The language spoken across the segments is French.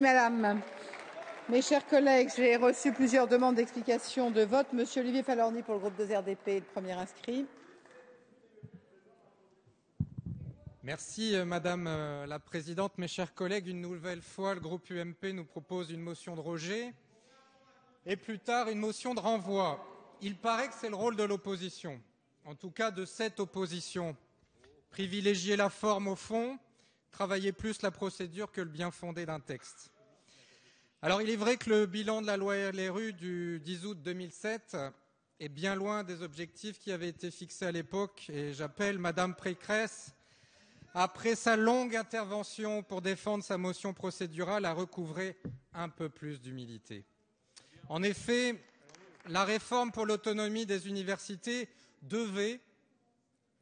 Madame, mes chers collègues, j'ai reçu plusieurs demandes d'explication de vote. Monsieur Olivier Falorni pour le groupe 2RDP est le premier inscrit. Merci Madame la Présidente. Mes chers collègues, une nouvelle fois, le groupe UMP nous propose une motion de rejet et plus tard une motion de renvoi. Il paraît que c'est le rôle de l'opposition, en tout cas de cette opposition. Privilégier la forme au fond, travailler plus la procédure que le bien fondé d'un texte. Alors il est vrai que le bilan de la loi LRU du 10 août 2007 est bien loin des objectifs qui avaient été fixés à l'époque et j'appelle Madame Pécresse, après sa longue intervention pour défendre sa motion procédurale, à recouvrer un peu plus d'humilité. En effet, la réforme pour l'autonomie des universités devait,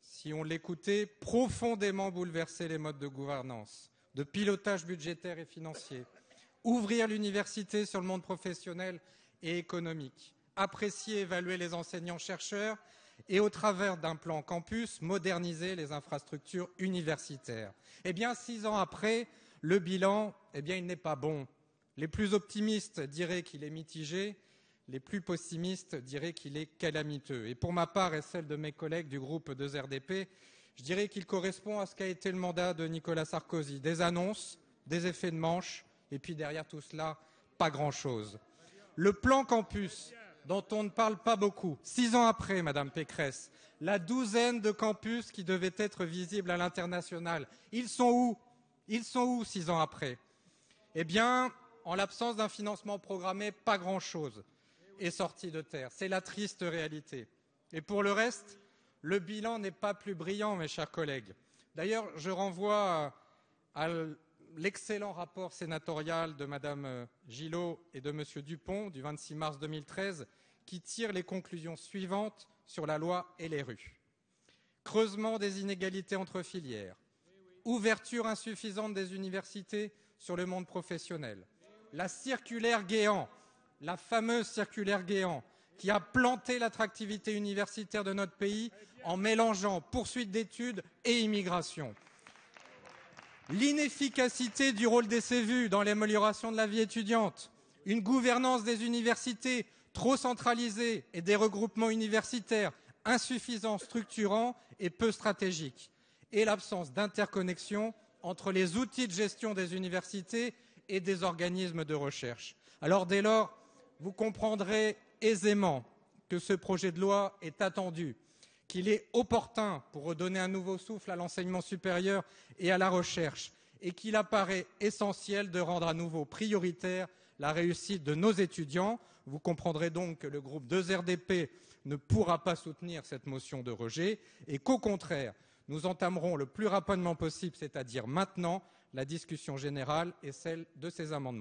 si on l'écoutait, profondément bouleverser les modes de gouvernance, de pilotage budgétaire et financier, ouvrir l'université sur le monde professionnel et économique, apprécier et évaluer les enseignants-chercheurs et, au travers d'un plan campus, moderniser les infrastructures universitaires. Eh bien, 6 ans après, le bilan, il n'est pas bon. Les plus optimistes diraient qu'il est mitigé, les plus pessimistes diraient qu'il est calamiteux. Et pour ma part et celle de mes collègues du groupe 2RDP, je dirais qu'il correspond à ce qu'a été le mandat de Nicolas Sarkozy. Des annonces, des effets de manche, et puis derrière tout cela, pas grand-chose. Le plan campus, dont on ne parle pas beaucoup, 6 ans après, Madame Pécresse, la douzaine de campus qui devaient être visibles à l'international, ils sont où? Ils sont où 6 ans après? Eh bien, en l'absence d'un financement programmé, pas grand-chose est sorti de terre. C'est la triste réalité. Et pour le reste, le bilan n'est pas plus brillant, mes chers collègues. D'ailleurs, je renvoie à l'excellent rapport sénatorial de Mme Gillot et de M. Dupont du 26 mars 2013 qui tire les conclusions suivantes sur la loi LRU. Creusement des inégalités entre filières, ouverture insuffisante des universités sur le monde professionnel, la circulaire Guéant, la fameuse circulaire Guéant, qui a planté l'attractivité universitaire de notre pays en mélangeant poursuite d'études et immigration. L'inefficacité du rôle des CEVU dans l'amélioration de la vie étudiante, une gouvernance des universités trop centralisée et des regroupements universitaires insuffisants, structurants et peu stratégiques, et l'absence d'interconnexion entre les outils de gestion des universités et des organismes de recherche. Alors dès lors, vous comprendrez aisément que ce projet de loi est attendu, qu'il est opportun pour redonner un nouveau souffle à l'enseignement supérieur et à la recherche, et qu'il apparaît essentiel de rendre à nouveau prioritaire la réussite de nos étudiants. Vous comprendrez donc que le groupe 2RDP ne pourra pas soutenir cette motion de rejet et qu'au contraire, nous entamerons le plus rapidement possible, c'est-à-dire maintenant, la discussion générale et celle de ces amendements.